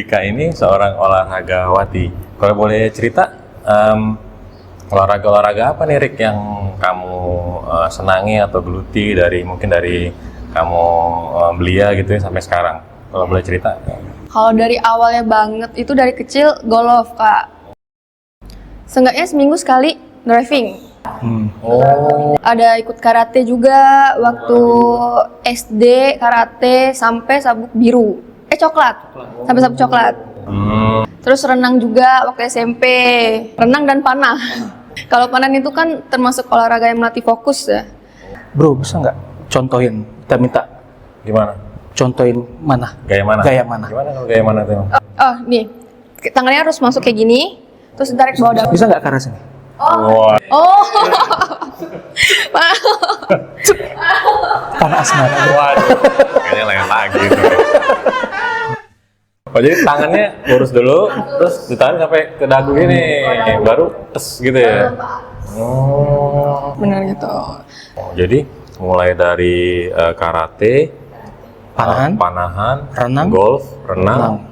Rika ini seorang olahragawati. Kalau boleh cerita, olahraga apa nih Rik yang kamu senangi atau geluti mungkin dari kamu belia gitu ya sampai sekarang? Kalau boleh cerita. Kalau dari awalnya banget itu dari kecil golf Kak. Seenggaknya seminggu sekali driving. Ada ikut karate juga waktu SD, karate sampai sabuk biru. Coklat. Sampai sabuk coklat. Terus renang juga waktu SMP. Renang dan panah. Kalau panah itu kan termasuk olahraga yang melatih fokus ya. Bro, bisa nggak contohin? Kita minta. Gimana? Contohin mana? Gaya mana? Gaya mana? Gimana kalau gaya mana tuh? Nih. Tangannya harus masuk kayak gini. Terus ditarik bawah daun. Bisa nggak ke arah sini? Oh. Panas banget. Waduh, kayaknya lain lagi itu. Oh, jadi tangannya lurus dulu, terus ditahan sampai ke dagu gini, baru tes gitu ya. Benar gitu. Jadi mulai dari karate, panahan, renang, golf, renang.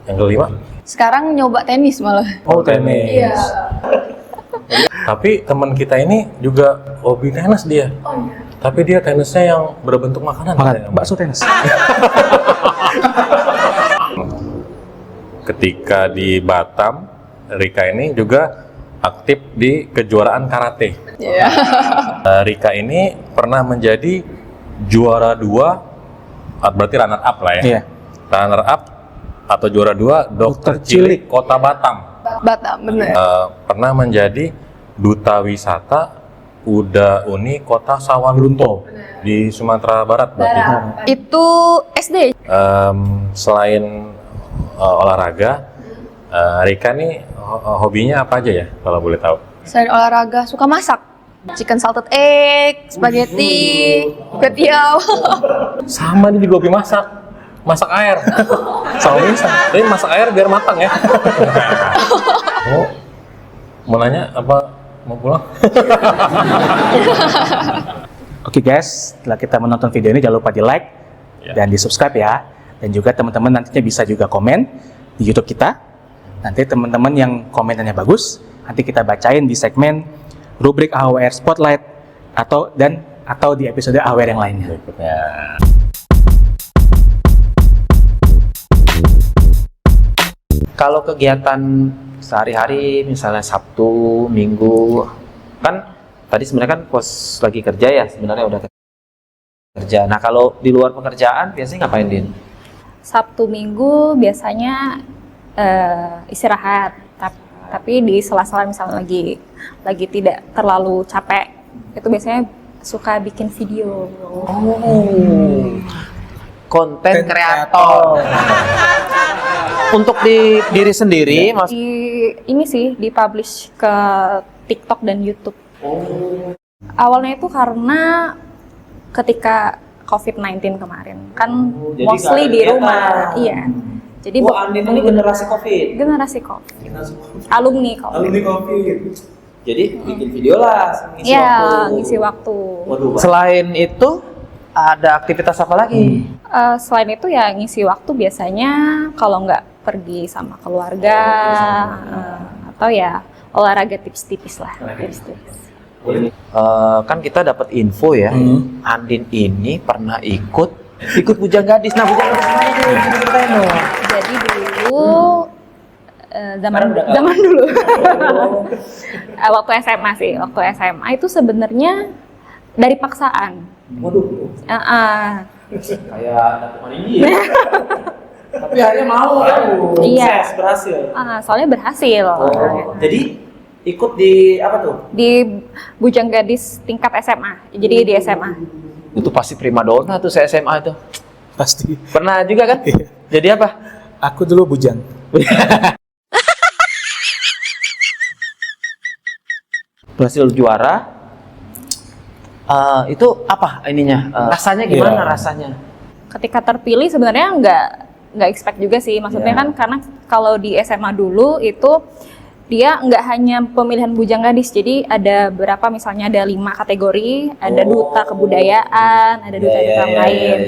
Yang kelima? Sekarang nyoba tenis malah. Oh, tenis. Iya. Tapi teman kita ini juga hobi tenis dia. Oh, iya. Tapi dia tenisnya yang berbentuk makanan. Bakso tenis. Ketika di Batam, Rika ini juga aktif di kejuaraan karate. Iya. Rika ini pernah menjadi juara 2, berarti runner up lah ya. Iya. Runner up atau juara 2 Dokter Cilik Kota Batam. Batam, bener. Pernah menjadi duta wisata Uda Uni Kota Sawalunto di Sumatera Barat berarti. Itu SD. Selain olahraga, Rika nih hobinya apa aja ya kalau boleh tahu? Selain olahraga, suka masak. Chicken salted egg, spaghetti, ketiau. Sama dia juga hobi masak. Masak air. Sama bisa. Tapi masak air biar matang ya. Oh, mau nanya apa mau pulang? Oke guys, setelah kita menonton video ini jangan lupa di like dan di subscribe ya. Dan juga teman-teman nantinya bisa juga komen di YouTube kita. Nanti teman-teman yang komennya bagus, nanti kita bacain di segmen rubrik AWR Spotlight atau di episode AWR yang lainnya. Berikutnya. Kalau kegiatan sehari-hari, misalnya Sabtu, Minggu, kan tadi sebenarnya kan pos lagi kerja ya, sebenarnya udah kerja. Nah kalau di luar pekerjaan biasanya ngapain, Din? Sabtu Minggu biasanya istirahat, tapi di sela-sela misalnya lagi tidak terlalu capek, itu biasanya suka bikin video. Konten kreator. Untuk di diri sendiri, Mas? Ini sih dipublish ke TikTok dan YouTube. Awalnya itu karena ketika COVID-19 kemarin, kan mostly di rumah. Iya. Jadi Andin ini generasi COVID. Generasi COVID. Alumni COVID. Jadi bikin video lah, ngisi waktu. Waduh, selain itu ada aktivitas apa lagi? Selain itu ya ngisi waktu biasanya kalau nggak pergi sama keluarga atau ya olahraga tipis-tipis lah. Kan kita dapat info ya, Andin ini pernah ikut Bujang Gadis. Nah, Bujang Gadis mana dulu? Jadi dulu zaman dulu waktu SMA sih, waktu SMA itu sebenarnya dari paksaan. Waduh. Kayak dapat ini ya. Tapi akhirnya mau kan? Iya. Berhasil. Soalnya berhasil. Jadi ikut di apa tuh? Di Bujang Gadis tingkat SMA. Jadi di SMA. Itu pasti primadona tuh SMA itu. Pasti. Pernah juga kan? Jadi apa? Aku dulu bujang. Berhasil juara. Itu apa ininya? Rasanya gimana rasanya? Ketika terpilih sebenarnya nggak expect juga sih, maksudnya kan karena kalau di SMA dulu itu dia nggak hanya pemilihan Bujang Gadis, jadi ada berapa, misalnya ada 5 kategori, ada duta kebudayaan, ada duta-duta lain.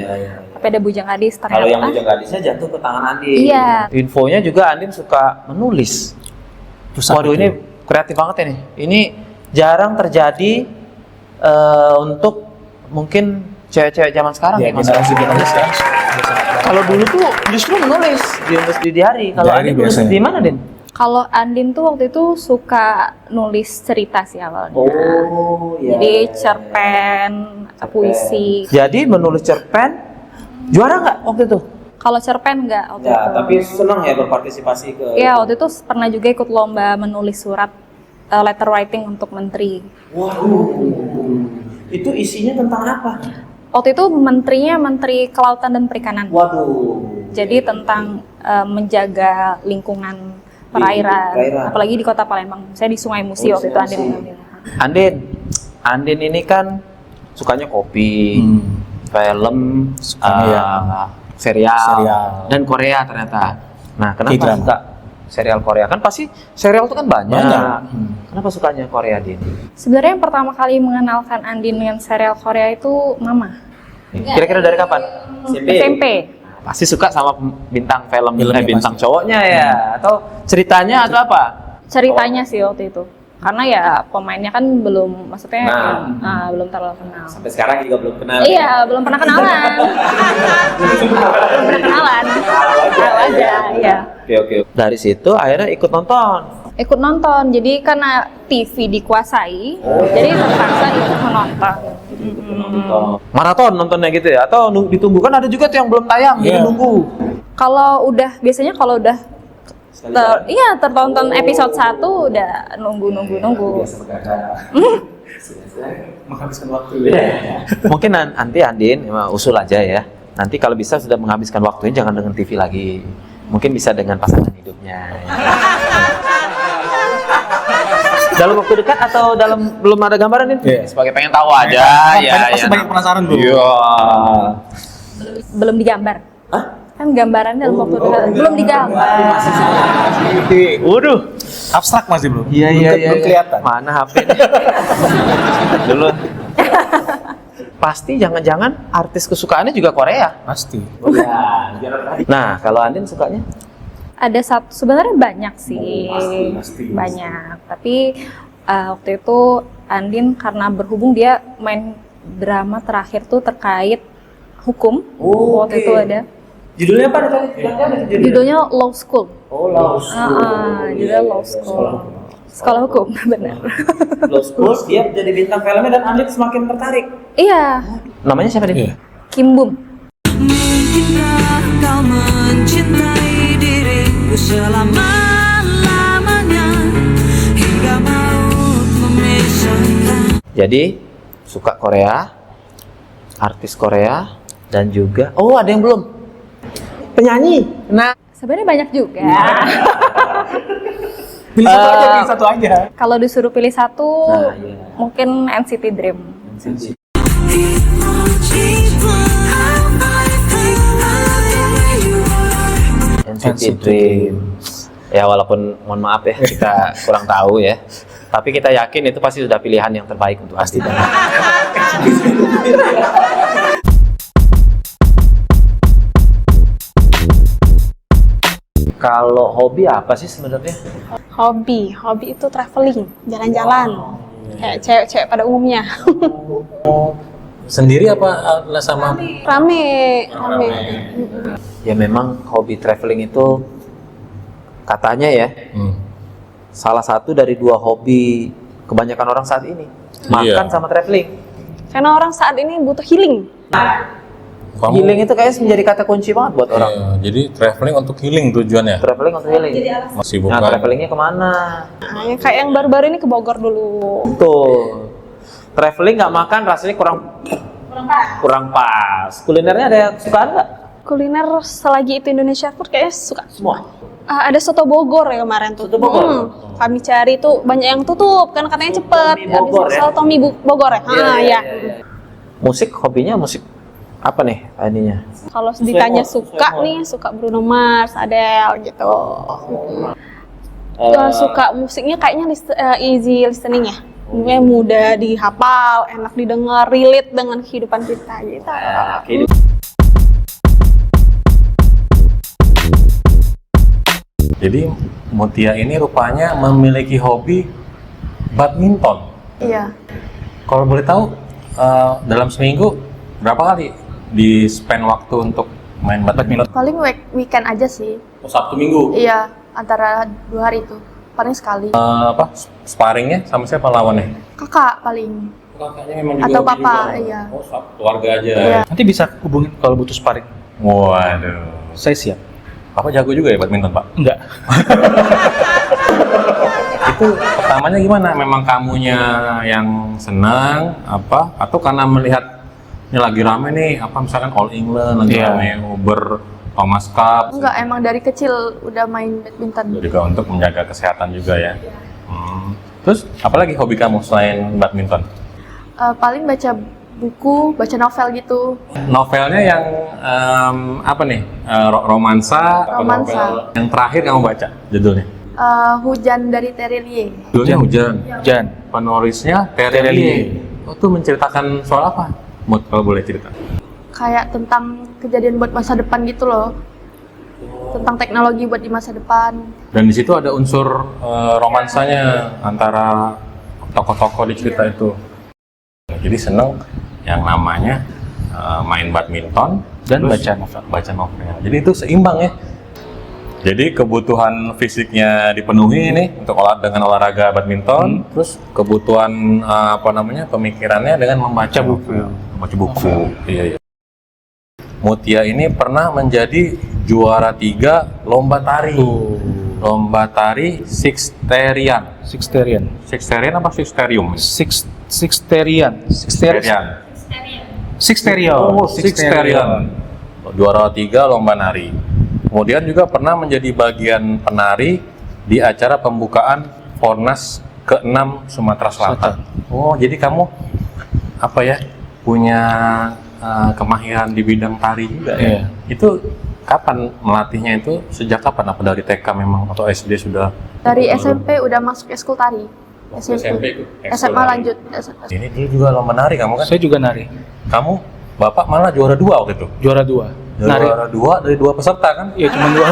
tapi ada Bujang Gadis ternyata. Kalau yang Bujang Gadisnya jatuh ke tangan Andin. Iya. Infonya juga Andin suka menulis. Terus apa Waduh, itu? ini kreatif banget ini. Ini jarang terjadi untuk mungkin cewek-cewek zaman sekarang Ya, ya, Mas. generasi kan. Kalau dulu tuh justru menulis di diary. Kalau Diary Andin nulis biasanya. di mana, Din? Kalau Andin tuh waktu itu suka nulis cerita sih awalnya. Oh, iya. Jadi cerpen, puisi. Jadi menulis cerpen juara nggak waktu itu? Kalau cerpen nggak waktu Ya, itu. tapi senang ya berpartisipasi ke. Iya, waktu itu pernah juga ikut lomba menulis surat letter writing untuk menteri. Waduh. Itu isinya tentang apa? Waktu itu menterinya Menteri Kelautan dan Perikanan. Waduh. Jadi tentang menjaga lingkungan perairan, perairan. apalagi di Kota Palembang. Saya di Sungai Musi waktu itu Andin mengambil. Andin ini kan sukanya kopi, film, Sukanya serial, serial. dan Korea ternyata. Nah, kenapa K-drama. suka serial Korea? Kan pasti serial itu kan banyak. Banyak. Kenapa sukanya Korea, Din? Sebenarnya yang pertama kali mengenalkan Andin dengan serial Korea itu Mama. Kira-kira dari kapan? SMP. Pasti suka sama bintang film, Filmnya bintang pasti. cowoknya ya, atau ceritanya atau apa? Ceritanya sih waktu itu. Karena ya pemainnya kan belum, maksudnya belum terlalu kenal. Sampai sekarang juga belum kenal. Iya, belum pernah kenalan. Belum pernah kenalan. Tahu aja, iya. Oke. Dari situ akhirnya ikut nonton. Ikut nonton, jadi karena TV dikuasai, jadi terpaksa ikut menonton. Maraton nontonnya gitu ya? Atau ditunggu? Kan ada juga tuh yang belum tayang, jadi Iya. nunggu. Biasanya kalau udah tertonton episode 1 udah nunggu. Menghabiskan waktu. Mungkin nanti Andin usul aja ya. Nanti kalau bisa sudah menghabiskan waktunya jangan dengan TV lagi. Mungkin bisa dengan pasangan hidupnya. Dalam waktu dekat atau belum ada gambaran Din? Iya. Sebagai pengen tahu aja ya. Pasti banyak penasaran bro. Iya. Belum digambar. Kan gambarannya dalam waktu dekat belum digambar. Waduh. Abstrak masih bro. Iya. Belum kelihatan. Mana HP dulu. Pasti jangan-jangan artis kesukaannya juga Korea. Pasti. Nah, kalau Andin sukanya? Ada sebenarnya banyak sih. Pasti. Banyak. Tapi waktu itu Andin karena berhubung dia main drama terakhir tuh terkait hukum. Waktu itu ada. Judulnya apa tadi? Judulnya Law School. Oh, Law School. Judulnya Law School. Sekolah hukum, benar. Law School, dia jadi bintang filmnya dan Andin semakin tertarik. Iya, Namanya siapa Din? Iya. Kim Bum. Mungkinkah kau mencintai diriku selama-lamanya hingga maut memisahkan. Jadi suka Korea, artis Korea, dan juga ada yang belum penyanyi. Nah, Sebenarnya banyak juga. Pilih satu aja. Kalau disuruh pilih satu, Nah, iya. mungkin NCT Dream. NCT Dream. Ya walaupun mohon maaf ya kita kurang tahu ya. Tapi kita yakin itu pasti sudah pilihan yang terbaik untuk pasti. Kalau hobi apa sih sebenarnya? Hobi itu traveling, jalan-jalan. Kayak cewek-cewek pada umumnya. Sendiri apa sama? Rame. Ya memang hobi traveling itu katanya ya salah satu dari 2 hobi kebanyakan orang saat ini. Makan sama traveling. Karena orang saat ini butuh healing. Healing itu kayaknya menjadi kata kunci banget buat orang. Iya, jadi traveling untuk healing tujuannya. Traveling untuk healing. Masih Nah, bukan. travelingnya kemana? Nah, yang kayak yang baru-baru ini ke Bogor dulu. Tuh. Traveling nggak makan rasanya kurang pas. Kulinernya ada yang sukaan nggak? Kuliner selagi itu Indonesia food kayaknya suka. Semua. Ada soto Bogor ya kemarin tuh. Soto Bogor? Kami cari tuh banyak yang tutup kan katanya cepet. Mie Bogor ya? Soto mie Bogor ya. Iya. Ya. Musik, hobinya musik apa nih ininya? Kalau ditanya Sesuai suka mood. nih, suka Bruno Mars, Adele gitu. Suka musiknya kayaknya easy listening ya. Mungkin mudah dihafal, enak didengar, relate dengan kehidupan kita gitu. Jadi Mutia ini rupanya memiliki hobi badminton. Iya. Kalau boleh tahu, dalam seminggu berapa kali di spend waktu untuk main badminton? Paling weekend aja sih. Oh, Sabtu Minggu. Iya, antara 2 hari itu. Paling sekali. Sparringnya sama siapa lawannya? Kakak paling. Kakaknya memang juga Atau hobi papa, juga. iya. Oh, keluarga aja. Iya. Nanti bisa hubungin kalau butuh sparring. Waduh. Saya siap. Papa jago juga ya badminton, Pak? Enggak. Itu pertamanya gimana? Memang kamunya yang senang apa? Atau karena melihat ini lagi rame nih, apa misalkan All England lagi Iya. rame, Uber, Thomas Cup. Enggak, emang dari kecil udah main badminton. Juga untuk menjaga kesehatan juga ya. Terus apalagi hobi kamu selain badminton? Paling baca buku, baca novel gitu. Novelnya yang apa nih? Romansa? Atau Romansa. novel yang terakhir kamu baca judulnya? Hujan dari Terelie. Judulnya Hujan. Jan. Penulisnya Terelie. Terelie. Oh, itu menceritakan soal apa? Mut, kalau boleh cerita. Kayak tentang kejadian buat masa depan gitu loh. Tentang teknologi buat di masa depan. Dan di situ ada unsur romansanya antara tokoh-tokoh di cerita itu. Jadi seneng yang namanya main badminton Dan terus baca novel. Baca novel. Jadi itu seimbang ya. Jadi kebutuhan fisiknya dipenuhi nih untuk dengan olahraga badminton, terus kebutuhan pemikirannya dengan membaca buku. Membaca buku. Iya, iya. Mutia ini pernah menjadi juara 3 lomba tari. Lomba tari Sixterian. Sixterian. Sixterian apa Sixterium? Sixterian. Sixterian. Oh, Sixterian. Juara 3 lomba nari. Kemudian juga pernah menjadi bagian penari di acara pembukaan Fornas ke-6 Sumatera Selatan. Oh, jadi kamu punya kemahiran di bidang tari juga ya? Iya. Itu kapan melatihnya itu? Sejak kapan? Apa dari TK memang atau SD sudah? Dari SMP udah masuk eskul tari. SMP ikut ekskul SMA tari. lanjut. Ini dulu juga lomba nari kamu kan? Saya juga nari. Kamu, Bapak malah juara 2 waktu itu? Juara 2. Nari. Juara 2 dari 2 peserta kan? Ya cuma 2.